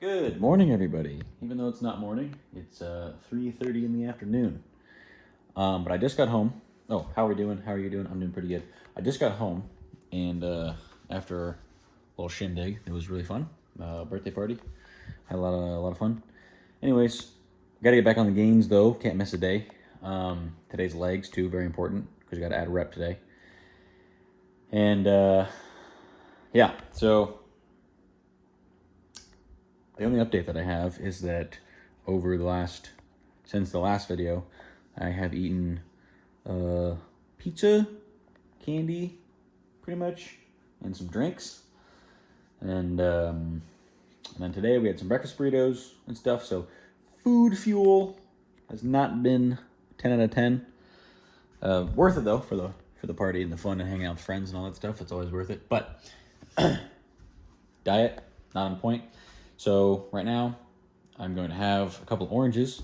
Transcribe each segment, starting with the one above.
Good morning, everybody. Even though it's not morning, it's 3:30 in the afternoon. But I just got home. Oh, how are we doing? How are you doing? I'm doing pretty good. I just got home, and after a little shindig, it was really fun. Birthday party, had a lot of fun. Anyways, got to get back on the gains though. Can't miss a day. Today's legs too, very important because you got to add a rep today. And yeah, so the only update that I have is that since the last video, I have eaten pizza, candy, pretty much, and some drinks. And then today we had some breakfast burritos and stuff. So food fuel has not been 10 out of 10. Worth it though for the party and the fun and hanging out with friends and all that stuff. It's always worth it. But diet not on point. So right now I'm going to have a couple oranges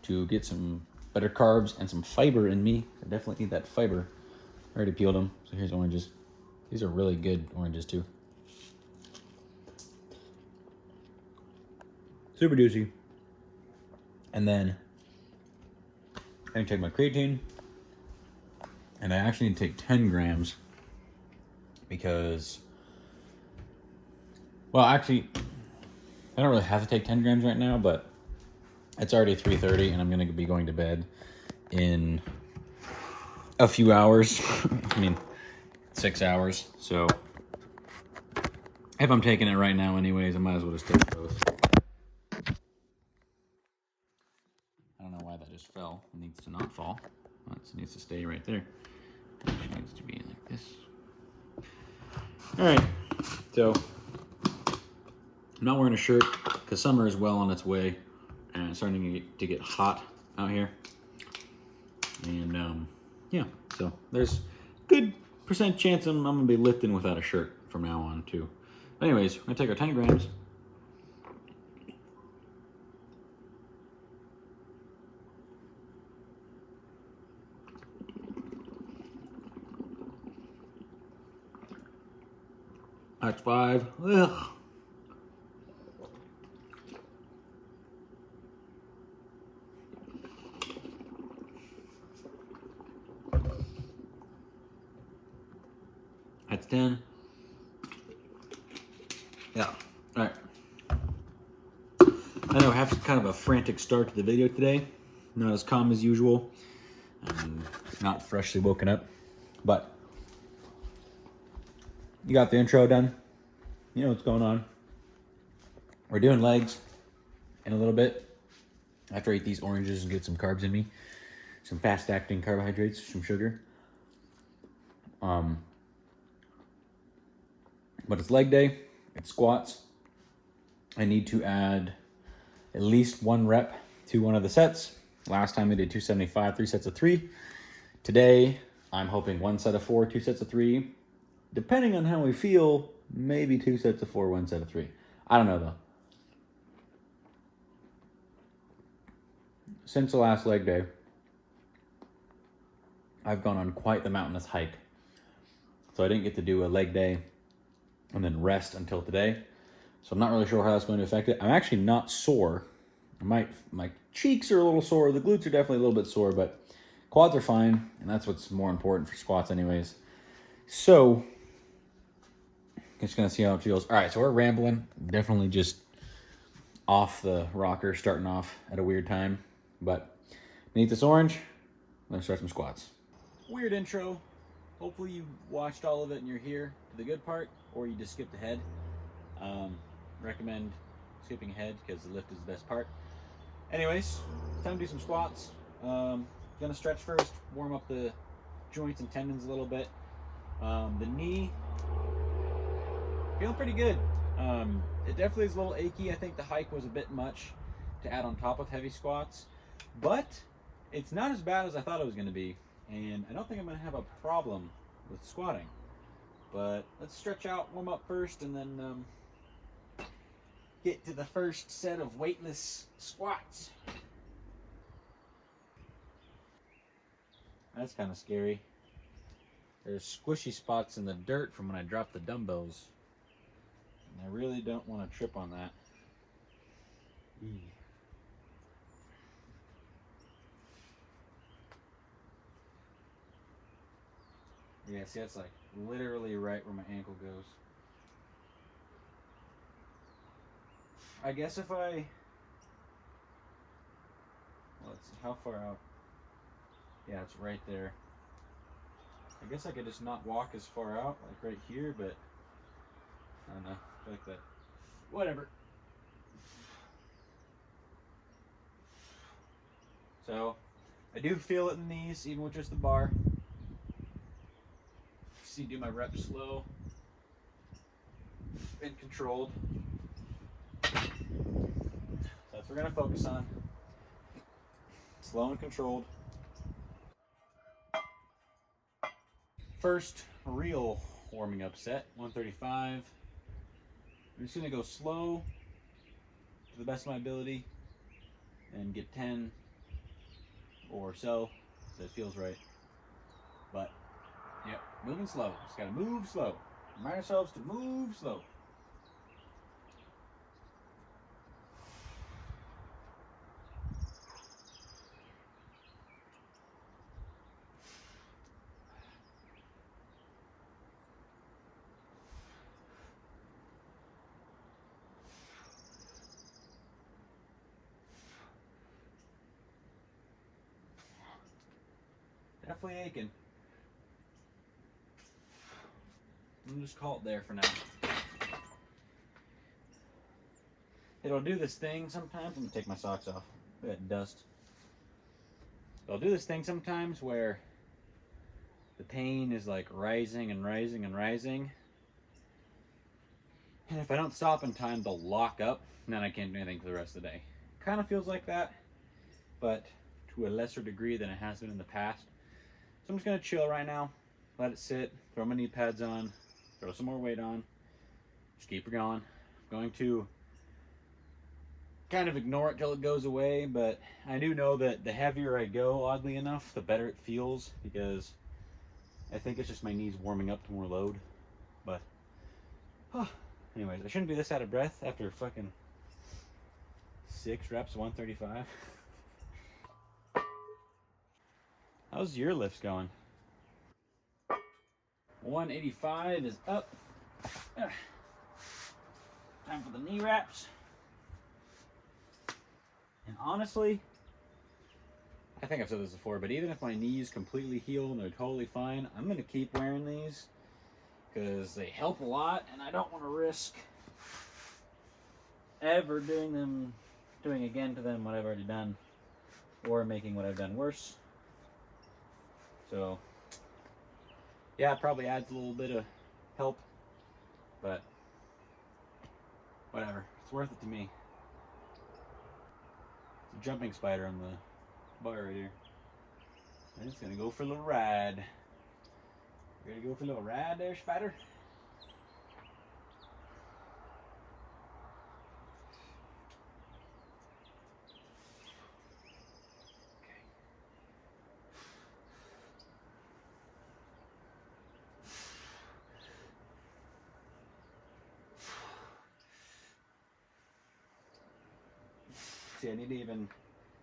to get some better carbs and some fiber in me. I definitely need that fiber. I already peeled them, so here's oranges. These are really good oranges too. Super juicy. And then I take my creatine, and I actually need to take 10 grams because, well, actually, I don't really have to take 10 grams right now, but it's already 3:30 and I'm going to be going to bed in a few hours. I mean, 6 hours. So if I'm taking it right now anyways, I might as well just take both. I don't know why that just fell. It needs to not fall. It needs to stay right there. It needs to be like this. All right. So I'm not wearing a shirt because summer is well on its way and it's starting to get hot out here. And yeah, so there's good percent chance I'm gonna be lifting without a shirt from now on too. But anyways, we're gonna take our 10 grams. That's 5. Ugh. That's 10. Yeah. All right. I know I have kind of a frantic start to the video today. Not as calm as usual. Not freshly woken up. But you got the intro done. You know what's going on. We're doing legs in a little bit. After I eat these oranges and get some carbs in me. Some fast-acting carbohydrates, some sugar. But it's leg day. It's squats. I need to add at least 1 rep to one of the sets. Last time I did 275, 3 sets of 3. Today, I'm hoping 1 set of 4, 2 sets of 3. Depending on how we feel, maybe 2 sets of 4, 1 set of 3. I don't know though. Since the last leg day, I've gone on quite the mountainous hike. So I didn't get to do a leg day and then rest until today. So I'm not really sure how that's going to affect it. I'm actually not sore. My cheeks are a little sore. The glutes are definitely a little bit sore, but quads are fine. And that's what's more important for squats anyways. So, just going to see how it feels. All right, so we're rambling. Definitely just off the rocker, starting off at a weird time. But, need this orange. Let's start some squats. Weird intro. Hopefully you watched all of it and you're here to the good part, or you just skipped ahead. Recommend skipping ahead because the lift is the best part. Anyways, it's time to do some squats. Gonna stretch first, warm up the joints and tendons a little bit. The knee, feeling pretty good. It definitely is a little achy. I think the hike was a bit much to add on top of heavy squats, but it's not as bad as I thought it was gonna be. And I don't think I'm gonna have a problem with squatting. But let's stretch out, warm up first, and then get to the first set of weightless squats. That's kind of scary. There's squishy spots in the dirt from when I dropped the dumbbells. And I really don't want to trip on that. Yeah, see, that's like literally right where my ankle goes. I guess if I... Let's see, how far out? Yeah, it's right there. I guess I could just not walk as far out, like right here, but I don't know. I feel like that. Whatever. So, I do feel it in these, even with just the bar. See, do my reps slow and controlled. So that's what we're gonna focus on. Slow and controlled. First real warming up set, 135. I'm just gonna go slow to the best of my ability and get 10 or so it feels right. But yep, moving slow. Just gotta move slow. Remind ourselves to move slow. Definitely aching. I'm just call it there for now. It'll do this thing sometimes. I'm gonna take my socks off. Look at that dust. It'll do this thing sometimes where the pain is like rising and rising and rising. And if I don't stop in time, they'll lock up, and then I can't do anything for the rest of the day. Kind of feels like that, but to a lesser degree than it has been in the past. So I'm just gonna chill right now, let it sit, throw my knee pads on, throw some more weight on, just keep her going. I'm going to kind of ignore it till it goes away, but I do know that the heavier I go, oddly enough, the better it feels, because I think it's just my knees warming up to more load. But anyways, I shouldn't be this out of breath after fucking 6 reps, 135. How's your lifts going? 185 is up. Time for the knee wraps. And honestly, I think I've said this before, but even if my knees completely heal and they're totally fine, I'm going to keep wearing these because they help a lot, and I don't want to risk ever doing again to them what I've already done, or making what I've done worse. So yeah, it probably adds a little bit of help, but whatever, it's worth it to me. It's a jumping spider on the bar right here. I'm just gonna go for a little ride. You ready to go for a little ride there, spider? See, I need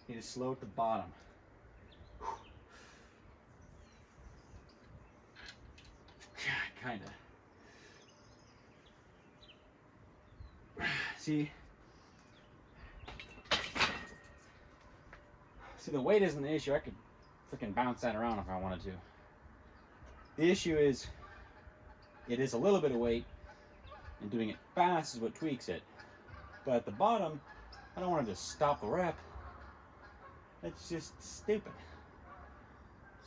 to slow at the bottom. Kinda. See, the weight isn't the issue. I could freaking bounce that around if I wanted to. The issue is, it is a little bit of weight, and doing it fast is what tweaks it. But at the bottom, I don't want to just stop the rep. That's just stupid.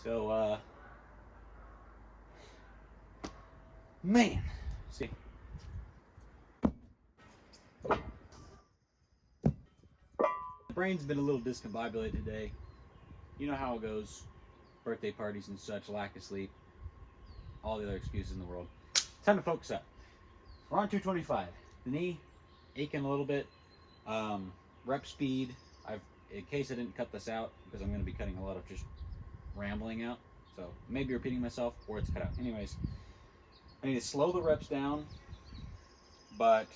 So, man, see. The brain's been a little discombobulated today. You know how it goes. Birthday parties and such, lack of sleep, all the other excuses in the world. Time to focus up. We're on 225. The knee aching a little bit. Rep speed. In case I didn't cut this out, because I'm going to be cutting a lot of just rambling out. So maybe repeating myself, or it's cut out. Anyways, I need to slow the reps down, but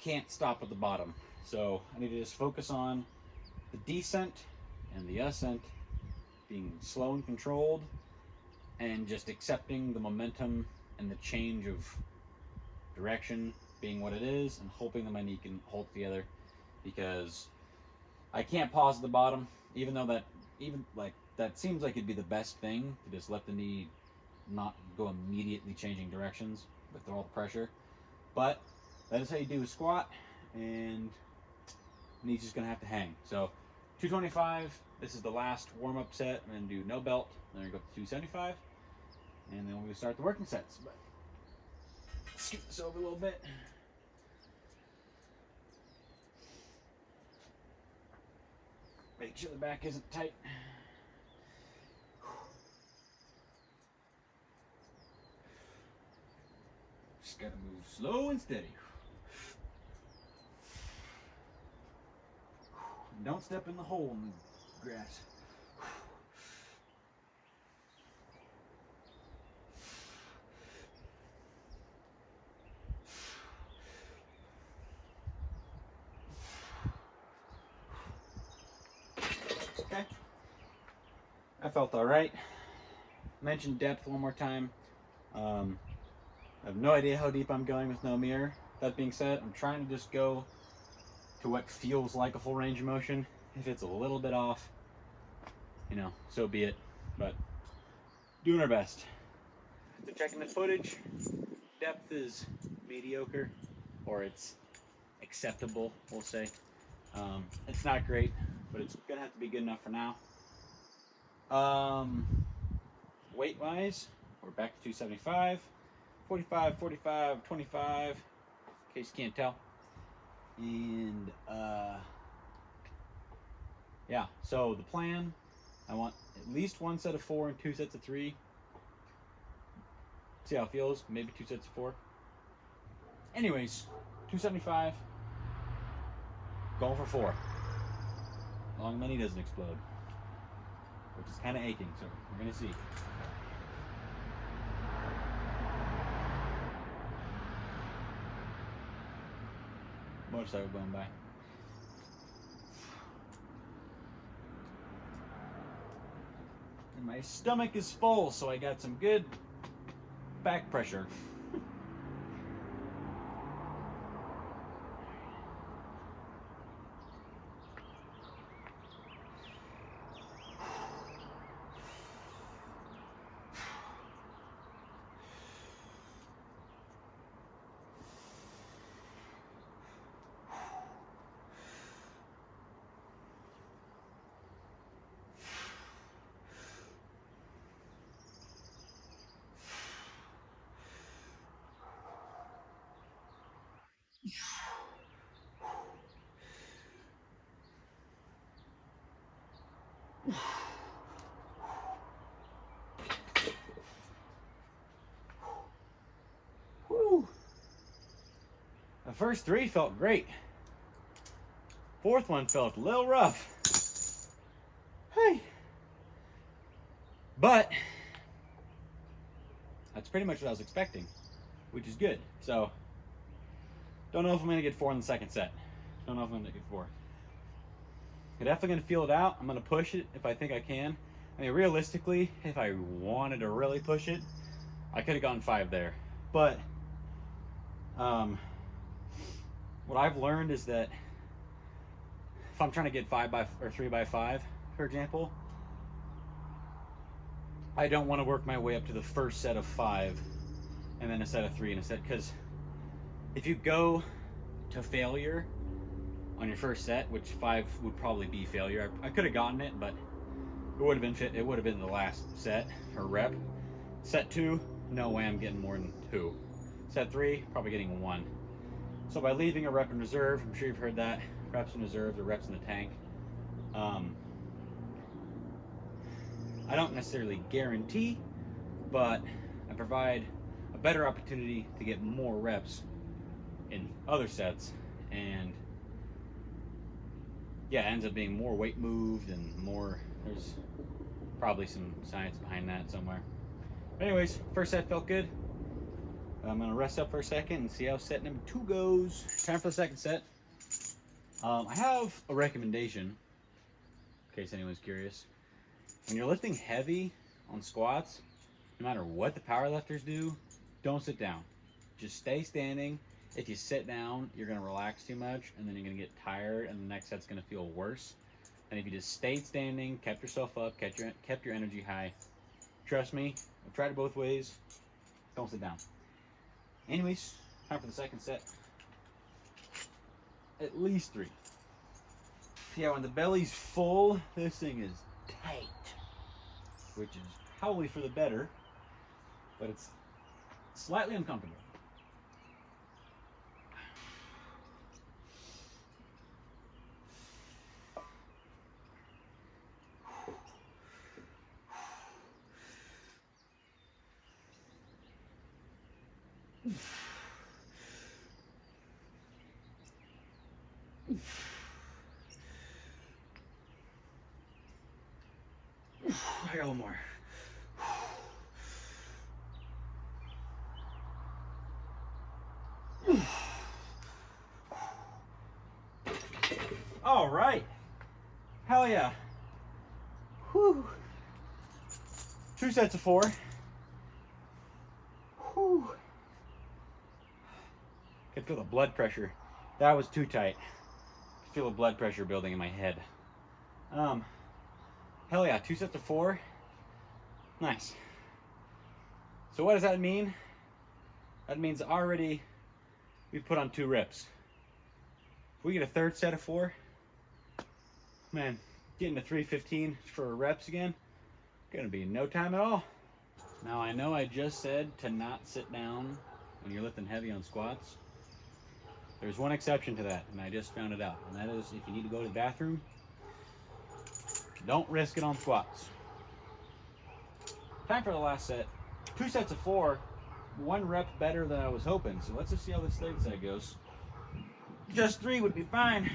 can't stop at the bottom. So I need to just focus on the descent and the ascent being slow and controlled, and just accepting the momentum and the change of direction being what it is, and hoping that my knee can hold together, because I can't pause at the bottom, even though that seems like it'd be the best thing, to just let the knee not go immediately changing directions with all the pressure. But that is how you do a squat, and knee's just gonna have to hang. So 225, this is the last warm-up set. I'm gonna do no belt, then we're gonna go to 275, and then we're gonna start the working sets. But scoot this over a little bit. Make sure the back isn't tight. Just gotta move slow and steady. Don't step in the hole in the grass. Okay. I felt all right. Mention depth one more time. I have no idea how deep I'm going with no mirror. That being said, I'm trying to just go to what feels like a full range of motion. If it's a little bit off, you know, so be it. But doing our best. After checking the footage, depth is mediocre, or it's acceptable, we'll say. It's not great, but it's gonna have to be good enough for now. Weight wise, we're back to 275, 45, 45, 25, in case you can't tell. And yeah, so the plan, I want at least one set of 4 and 2 sets of 3. See how it feels, maybe 2 sets of 4. Anyways, 275, going for 4. Long money doesn't explode, which is kind of aching, so we're gonna see. Motorcycle going by. And my stomach is full, so I got some good back pressure. Whew. The first 3 felt great. 4th one felt a little rough. Hey. But that's pretty much what I was expecting, which is good. So don't know if I'm gonna get 4 in the second set. Don't know if I'm gonna get 4. I'm definitely gonna feel it out. I'm gonna push it if I think I can. I mean, realistically, if I wanted to really push it, I could have gone 5 there. But what I've learned is that if I'm trying to get 3 by 5, for example, I don't want to work my way up to the first set of 5 and then a set of 3 and a set, because if you go to failure on your first set, which 5 would probably be failure, I could have gotten it, but it would have been fit. It would have been the last set or rep. Set 2, no way I'm getting more than 2. Set 3, probably getting 1. So by leaving a rep in reserve, I'm sure you've heard that, reps in reserve, the reps in the tank. I don't necessarily guarantee, but I provide a better opportunity to get more reps in other sets, and yeah, it ends up being more weight moved and more, there's probably some science behind that somewhere. But anyways, first set felt good. I'm gonna rest up for a second and see how set number 2 goes. Time for the second set. I have a recommendation, in case anyone's curious. When you're lifting heavy on squats, no matter what the powerlifters do, don't sit down. Just stay standing. If you sit down, you're gonna relax too much, and then you're gonna get tired, and the next set's gonna feel worse. And if you just stayed standing, kept yourself up, kept your energy high, trust me, I've tried it both ways. Don't sit down. Anyways, time for the second set. At least 3. Yeah, when the belly's full, this thing is tight, which is probably for the better, but it's slightly uncomfortable. I got one more. All right. Hell yeah. Whew. 2 sets of 4. Whew. Could feel the blood pressure. That was too tight. Could feel the blood pressure building in my head. Hell yeah, 2 sets of 4. Nice. So what does that mean? That means already we've put on 2 reps. If we get a third set of 4, man, getting to 315 for reps again, gonna be no time at all. Now I know I just said to not sit down when you're lifting heavy on squats. There's one exception to that, and I just found it out, and that is if you need to go to the bathroom, don't risk it on squats. Time for the last set. 2 sets of 4, 1 rep better than I was hoping, so let's just see how this third set goes. Just 3 would be fine.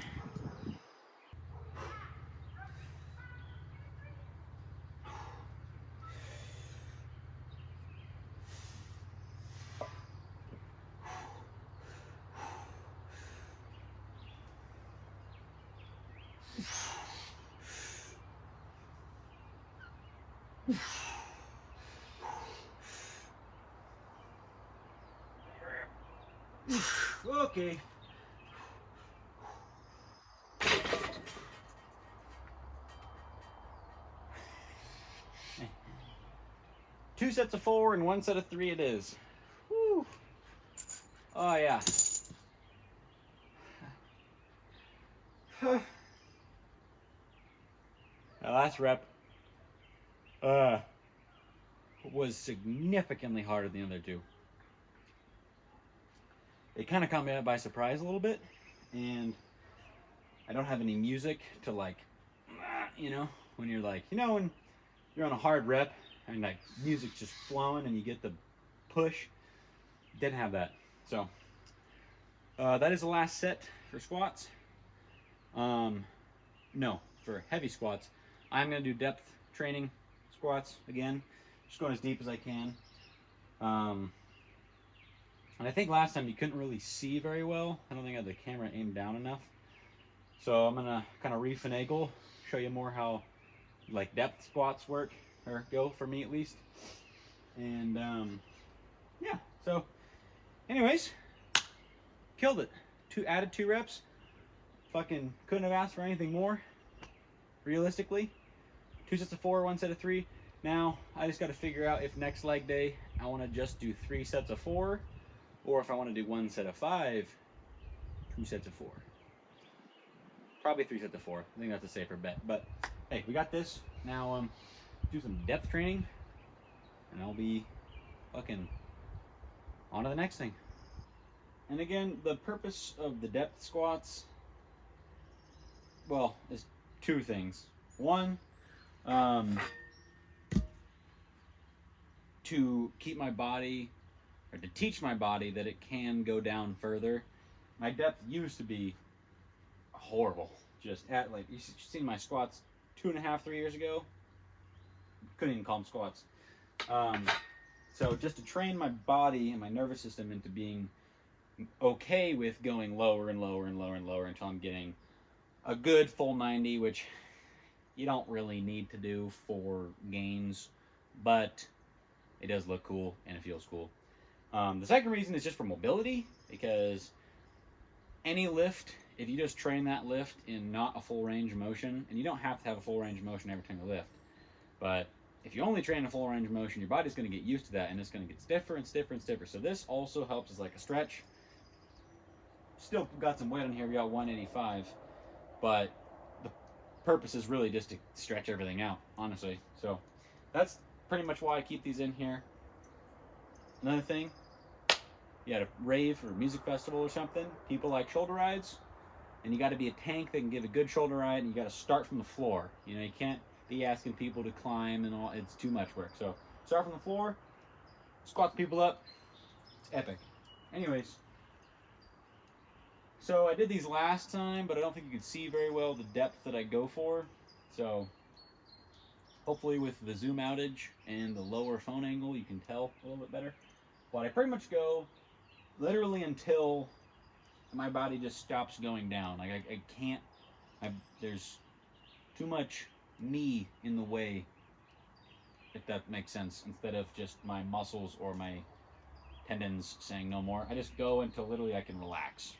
Okay. Two sets of 4 and 1 set of 3 it is. Woo. Oh yeah. The last rep was significantly harder than the other 2. It kind of caught me by surprise a little bit, and I don't have any music to like, you know, when you're like, you know, when you're on a hard rep and like music's just flowing and you get the push. Didn't have that. So that is the last set for squats. No, for heavy squats. I'm gonna do depth training squats again, just going as deep as I can. And I think last time you couldn't really see very well. I don't think I had the camera aimed down enough. So I'm gonna kind of refinagle, show you more how like depth squats work, or go for me at least. And yeah, so anyways, killed it. Added 2 reps. Fucking couldn't have asked for anything more, realistically. 2 sets of 4, 1 set of 3. Now I just got to figure out if next leg day I want to just do 3 sets of 4, or if I want to do 1 set of 5, 2 sets of 4. Probably 3 sets of 4. I think that's a safer bet. But hey, we got this. Now do some depth training, and I'll be fucking on to the next thing. And again, the purpose of the depth squats, well, is 2 things. One, to keep my body, or to teach my body that it can go down further. My depth used to be horrible. Just at like, you seen my squats 2.5, 3 years ago? Couldn't even call them squats. So just to train my body and my nervous system into being okay with going lower and lower and lower and lower until I'm getting a good full 90, which you don't really need to do for gains, but it does look cool and it feels cool. The second reason is just for mobility, because any lift, if you just train that lift in not a full range of motion, and you don't have to have a full range of motion every time you lift, but if you only train a full range of motion, your body's going to get used to that, and it's going to get stiffer and stiffer and stiffer. So this also helps as like a stretch. Still got some weight on here. We got 185, but the purpose is really just to stretch everything out, honestly. So that's pretty much why I keep these in here. Another thing, you at a rave or music festival or something, people like shoulder rides, and you got to be a tank that can give a good shoulder ride, and you got to start from the floor. You know, you can't be asking people to climb and all. It's too much work. So start from the floor, squat the people up. It's epic. Anyways, so I did these last time, but I don't think you could see very well the depth that I go for. So hopefully with the zoom outage and the lower phone angle, you can tell a little bit better. But I pretty much go literally until my body just stops going down. Like I can't, there's too much me in the way, if that makes sense, instead of just my muscles or my tendons saying no more. I just go until literally I can relax.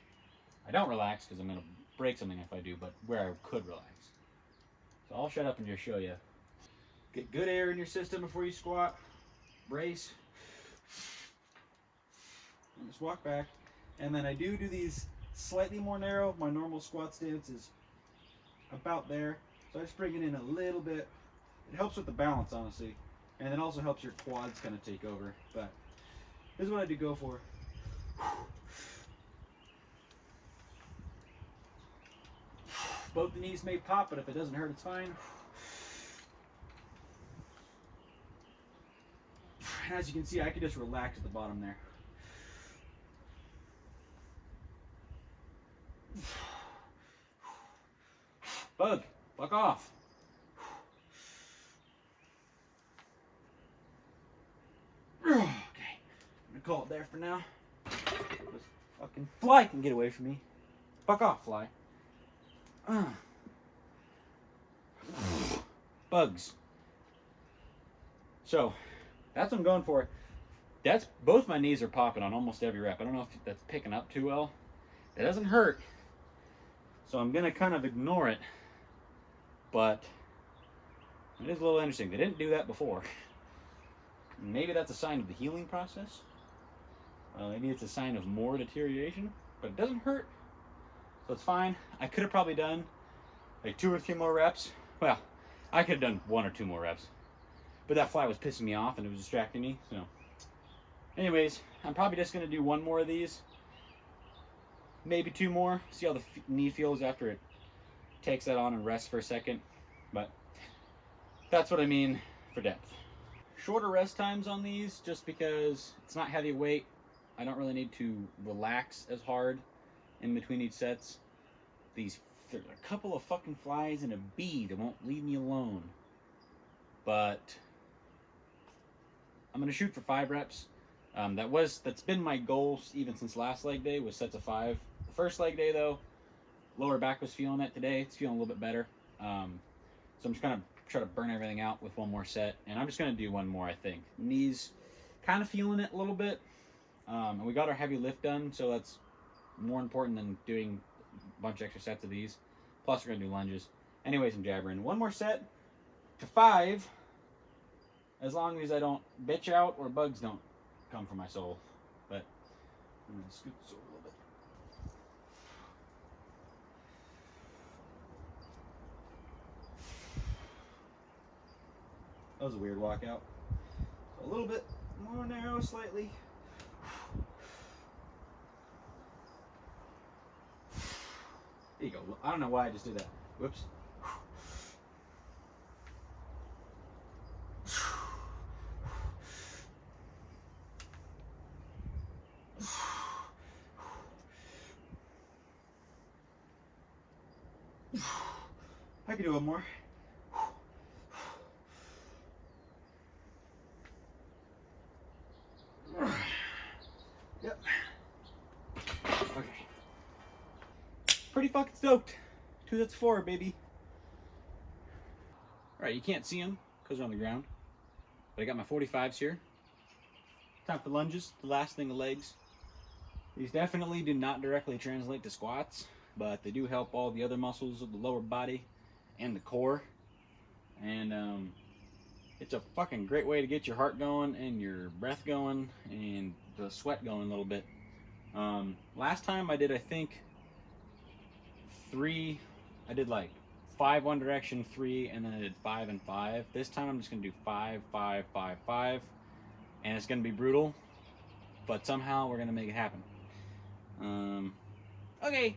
I don't relax because I'm going to break something if I do, but where I could relax. So I'll shut up and just show you. Get good air in your system before you squat. Brace. And just walk back. And then I do these slightly more narrow. My normal squat stance is about there. So I just bring it in a little bit. It helps with the balance, honestly. And it also helps your quads kind of take over. But this is what I do go for. Both the knees may pop, but if it doesn't hurt, it's fine. And as you can see, I can just relax at the bottom there. Bug, fuck off. Okay, I'm gonna call it there for now. This fucking fly can get away from me. Fuck off, fly. Bugs. So, that's what I'm going for. That's both my knees are popping on almost every rep. I don't know if that's picking up too well. It doesn't hurt, so I'm gonna kind of ignore it. But it is a little interesting. They didn't do that before. Maybe that's a sign of the healing process. Maybe it's a sign of more deterioration, but it doesn't hurt, so it's fine. I could have probably done like 2 or 3 more reps. Well, I could have done 1 or 2 more reps, but that fly was pissing me off and it was distracting me. So, anyways, I'm probably just gonna do 1 more of these, maybe 2 more. See how the knee feels after it takes that on and rests for a second. But that's what I mean for depth. Shorter rest times on these, just because it's not heavy weight. I don't really need to relax as hard in between each sets. There's a couple of fucking flies and a bee that won't leave me alone. But I'm gonna shoot for 5 reps. That's been my goal even since last leg day, was sets of 5. The first leg day though, lower back was feeling it. Today it's feeling a little bit better. So I'm just gonna try to burn everything out with 1 more set, and I'm just gonna do 1 more. I think knees kind of feeling it a little bit, and we got our heavy lift done, so that's more important than doing a bunch of extra sets of these. Plus we're gonna do lunges. Anyways, I'm jabbering. 1 more set to 5, as long as I don't bitch out or bugs don't come for my soul. But I'm gonna scoot this over a little bit. That was a weird walkout. A little bit more narrow, slightly. There you go. I don't know why I just did that. Whoops. I can do 1 more. Stoked. 2 sets of 4, baby. All right, you can't see them because they're on the ground, but I got my 45s here. Time for lunges, the last thing, the legs. These definitely do not directly translate to squats, but they do help all the other muscles of the lower body and the core. And it's a fucking great way to get your heart going and your breath going and the sweat going a little bit. Last time I did, I think, 3, I did like 5 One Direction, 3, and then I did 5 and 5. This time I'm just gonna do 5, 5, 5, 5, and it's gonna be brutal, but somehow we're gonna make it happen. Okay,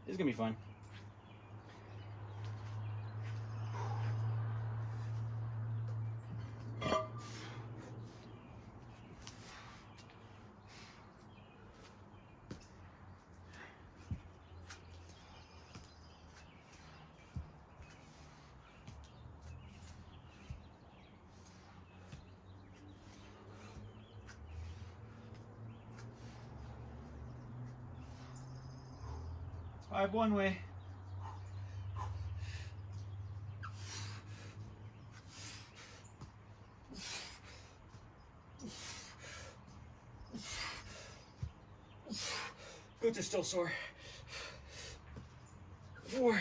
this is gonna be fun. I have one way. Glutes are still sore. 4,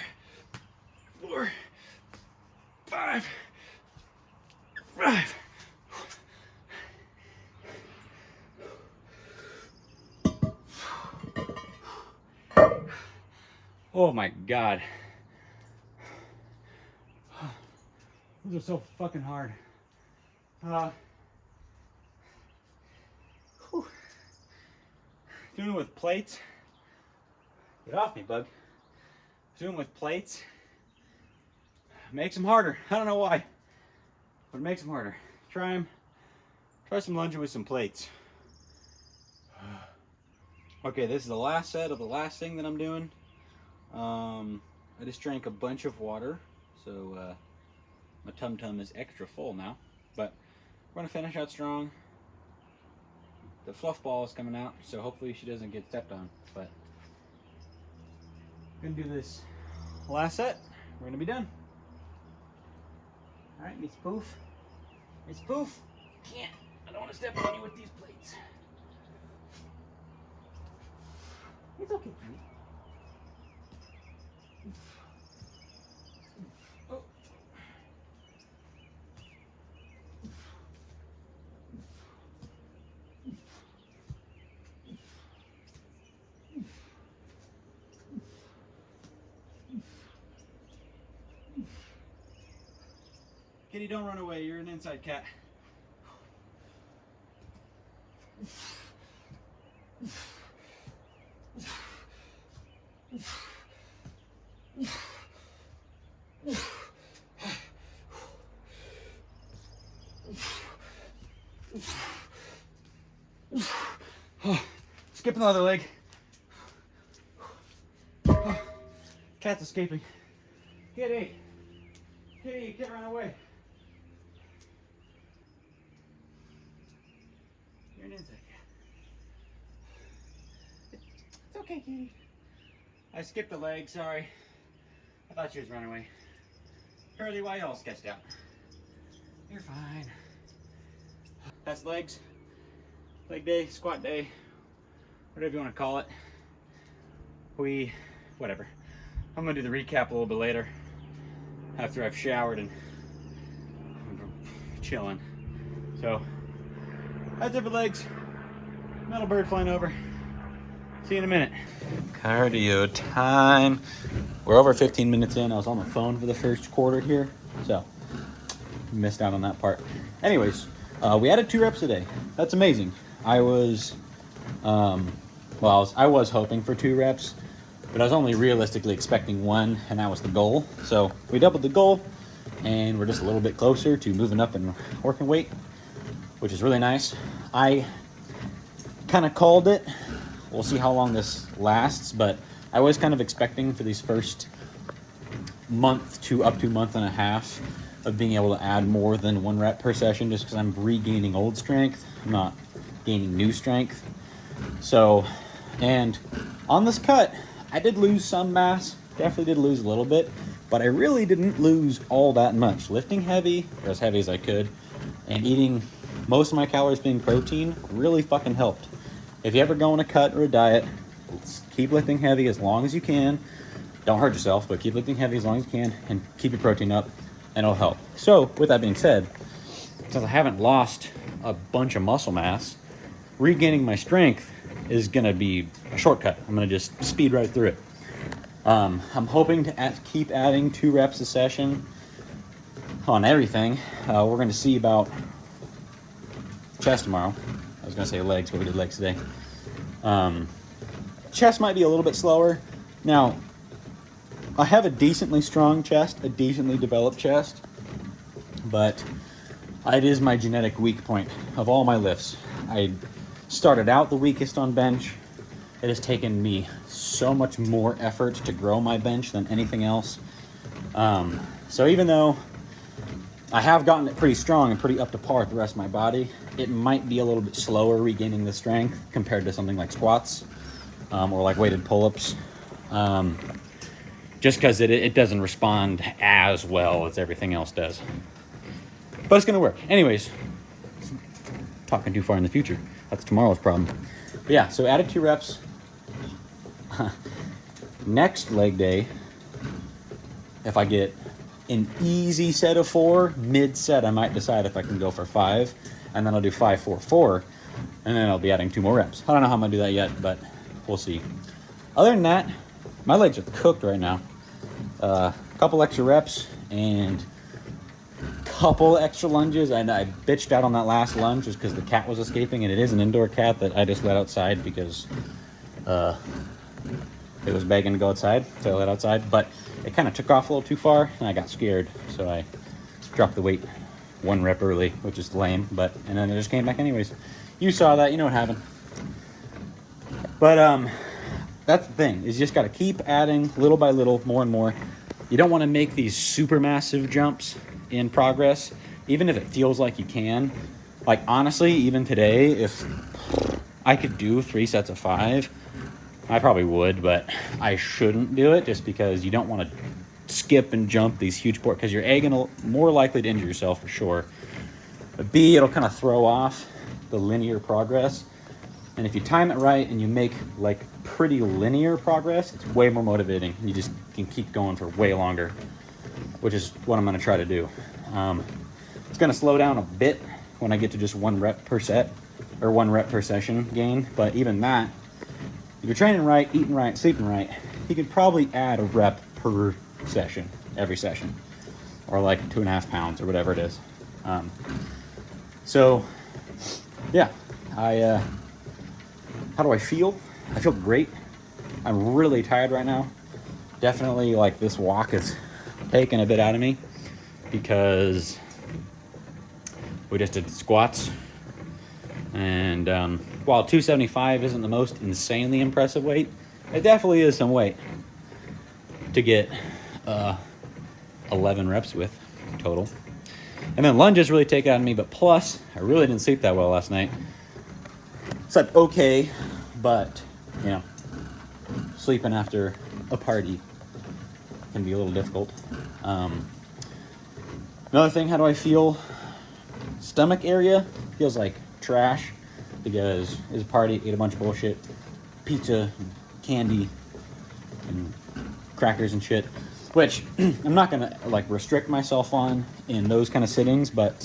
4, 5, 5. Oh my God. Those are so fucking hard. Doing it with plates. Get off me, bug. Doing it with plates makes them harder. I don't know why, but it makes them harder. Try some lunging with some plates. Okay, this is the last set of the last thing that I'm doing. I just drank a bunch of water, so my tum-tum is extra full now, but we're gonna finish out strong. The fluff ball is coming out, so hopefully she doesn't get stepped on, but I'm gonna do this last set. We're gonna be done. All right, Miss Poof. Miss Poof, I don't want to step on you with these plates. It's okay, honey. Oh. Kitty, don't run away. You're an inside cat. Skip another leg. Cat's escaping. Kitty! Kitty, you can't run away. You're an inside cat. It's okay, Kitty. I skipped a leg, sorry. I thought she was running away. Curly, why y'all sketched out? You're fine. That's legs. Leg day, squat day, whatever you want to call it. Whatever. I'm gonna do the recap a little bit later after I've showered and chilling. So that's it for legs. Metal bird flying over. See you in a minute. Cardio time. We're over 15 minutes in. I was on the phone for the first quarter here, so missed out on that part. Anyways, we added 2 reps a day. That's amazing. I was hoping for 2 reps, but I was only realistically expecting 1, and that was the goal. So we doubled the goal, and we're just a little bit closer to moving up and working weight, which is really nice. I kind of called it. We'll see how long this lasts, but I was kind of expecting for these first month to up to month and a half of being able to add more than 1 rep per session, just because I'm regaining old strength. I'm not gaining new strength. So, and on this cut, I did lose some mass, definitely did lose a little bit, but I really didn't lose all that much. Lifting heavy, or as heavy as I could, and eating most of my calories being protein really fucking helped. If you ever go on a cut or a diet, keep lifting heavy as long as you can. Don't hurt yourself, but keep lifting heavy as long as you can and keep your protein up, and it'll help. So with that being said, since I haven't lost a bunch of muscle mass, regaining my strength is gonna be a shortcut. I'm gonna just speed right through it. I'm hoping to keep adding 2 reps a session on everything. We're gonna see about chest tomorrow. I was gonna say legs, but we did legs today. Chest might be a little bit slower. Now, I have a decently strong chest, a decently developed chest, but it is my genetic weak point of all my lifts. I started out the weakest on bench. It has taken me so much more effort to grow my bench than anything else. So even though I have gotten it pretty strong and pretty up to par with the rest of my body, it might be a little bit slower regaining the strength compared to something like squats or like weighted pull-ups. Just because it doesn't respond as well as everything else does. But it's gonna work. Anyways, talking too far in the future. That's tomorrow's problem. But yeah, so added 2 reps. Next leg day, if I get an easy set of 4, mid-set, I might decide if I can go for 5, and then I'll do 5, 4, 4, and then I'll be adding 2 more reps. I don't know how I'm gonna do that yet, but we'll see. Other than that, my legs are cooked right now. Couple extra reps and couple extra lunges, and I bitched out on that last lunge just because the cat was escaping, and it is an indoor cat that I just let outside because it was begging to go outside, so I let outside, but it kind of took off a little too far, and I got scared, so I dropped the weight 1 rep early, which is lame, and then it just came back anyways. You saw that, you know what happened. But that's the thing, is you just got to keep adding little by little, more and more. You don't want to make these super massive jumps in progress, even if it feels like you can. Like, honestly, even today, if I could do 3 sets of 5, I probably would, but I shouldn't do it just because you don't want to skip and jump these huge ports, because you're A, gonna more likely to injure yourself for sure, but B, it'll kind of throw off the linear progress. And if you time it right and you make like pretty linear progress, it's way more motivating. You just can keep going for way longer, which is what I'm going to try to do. It's going to slow down a bit when I get to just 1 rep per set, or 1 rep per session gain. But even that, if you're training right, eating right, sleeping right, you could probably add a rep per session, every session, or like 2.5 pounds or whatever it is. So yeah, how do I feel? I feel great. I'm really tired right now. Definitely, like, this walk is taking a bit out of me because we just did squats. And while 275 isn't the most insanely impressive weight, it definitely is some weight to get 11 reps with total. And then lunges really take it out of me, but plus, I really didn't sleep that well last night. Slept okay, but, you know, sleeping after a party can be a little difficult. Another thing, how do I feel? Stomach area feels like trash because it was a party, ate a bunch of bullshit, pizza, candy, and crackers and shit, which I'm not gonna like restrict myself on in those kind of settings, but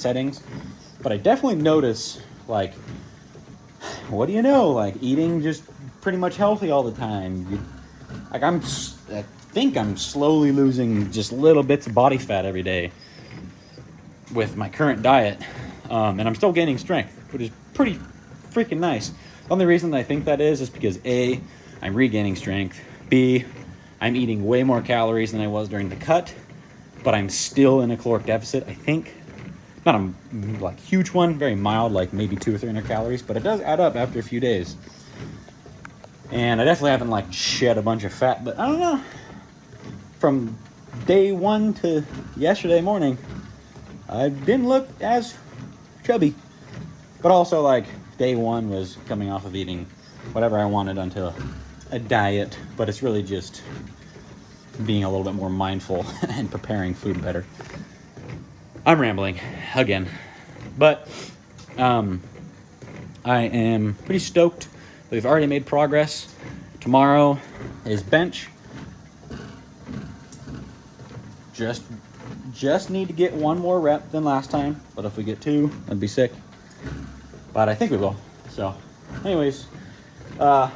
I definitely notice, like, what do you know, like, eating just pretty much healthy all the time. I think I'm slowly losing just little bits of body fat every day with my current diet, and I'm still gaining strength, which is pretty freaking nice. The only reason that I think that is because A, I'm regaining strength, B, I'm eating way more calories than I was during the cut, but I'm still in a caloric deficit, I think. Not a like huge one, very mild, like maybe 200 or 300 calories, but it does add up after a few days. And I definitely haven't like shed a bunch of fat, but I don't know. From day 1 to yesterday morning, I didn't look as chubby. But also, like, day 1 was coming off of eating whatever I wanted onto a diet, but it's really just being a little bit more mindful and preparing food better. I'm rambling again, but I am pretty stoked. We've already made progress. Tomorrow is bench. Just need to get one more rep than last time, but if we get 2, that'd be sick. But I think we will. So, anyways, no,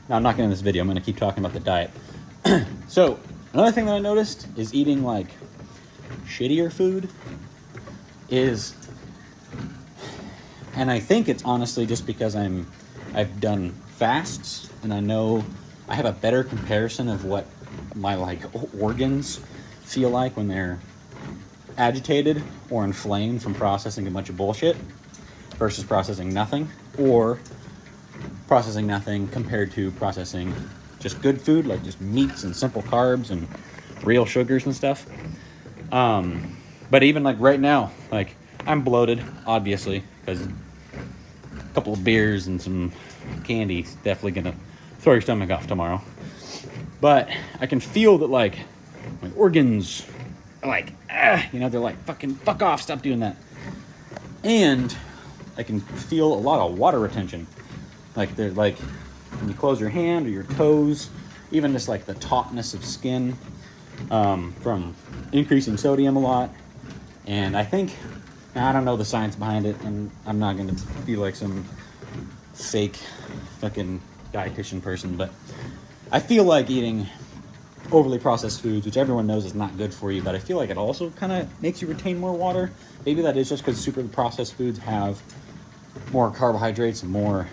I'm not getting this video. I'm going to keep talking about the diet. So, another thing that I noticed is eating like shittier food is, and I think it's honestly just because I've done fasts and I know I have a better comparison of what my like organs feel like when they're agitated or inflamed from processing a bunch of bullshit versus processing nothing, or processing nothing compared to processing just good food like just meats and simple carbs and real sugars and stuff. But even like right now, like I'm bloated, obviously, because a couple of beers and some candy is definitely gonna throw your stomach off tomorrow. But I can feel that like my organs are like, they're like, fuck off, stop doing that. And I can feel a lot of water retention. Like they're like, when you close your hand or your toes, even just like the tautness of skin, from increasing sodium a lot. And I think, I don't know the science behind it, and I'm not going to be like some fake fucking dietitian person, but I feel like eating overly processed foods, which everyone knows is not good for you, but I feel like it also kind of makes you retain more water. Maybe that is just because super processed foods have more carbohydrates and more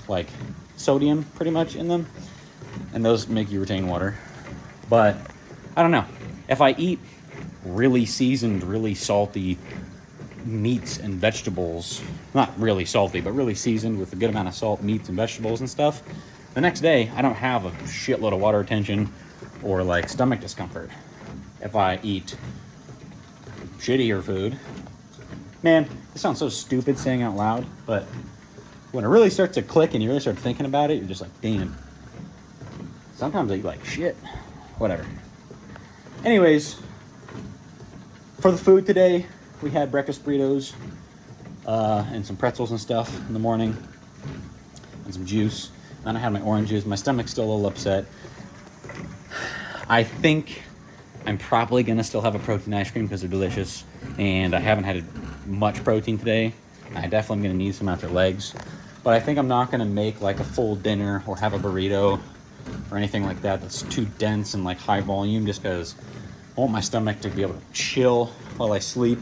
like sodium pretty much in them, and those make you retain water. But I don't know. If I eat really seasoned, really salty meats and vegetables, not really salty, but really seasoned with a good amount of salt, meats and vegetables and stuff, the next day I don't have a shitload of water retention or like stomach discomfort. If I eat shittier food, man, this sounds so stupid saying out loud, but when it really starts to click and you really start thinking about it, you're just like, damn. Sometimes I eat like shit. Whatever. Anyways, for the food today, we had breakfast burritos and some pretzels and stuff in the morning and some juice. Then I had my orange juice. My stomach's still a little upset. I think I'm probably going to still have a protein ice cream because they're delicious. And I haven't had much protein today. I definitely am going to need some after legs. But I think I'm not going to make like a full dinner or have a burrito or anything like that that's too dense and like high volume, just because I want my stomach to be able to chill while I sleep,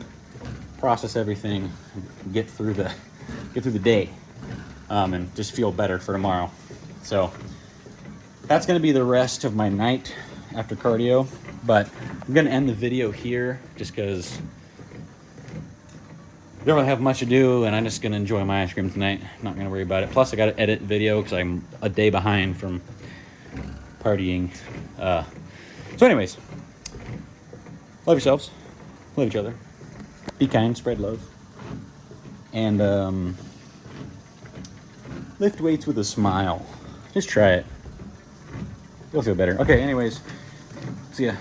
process everything, get through the day, and just feel better for tomorrow. So that's going to be the rest of my night after cardio. But I'm going to end the video here just because I don't really have much to do, and I'm just going to enjoy my ice cream tonight. I'm not going to worry about it. Plus, I got to edit video because I'm a day behind from partying. So anyways, love yourselves. Love each other. Be kind. Spread love. And lift weights with a smile. Just try it. You'll feel better. Okay, anyways. See ya.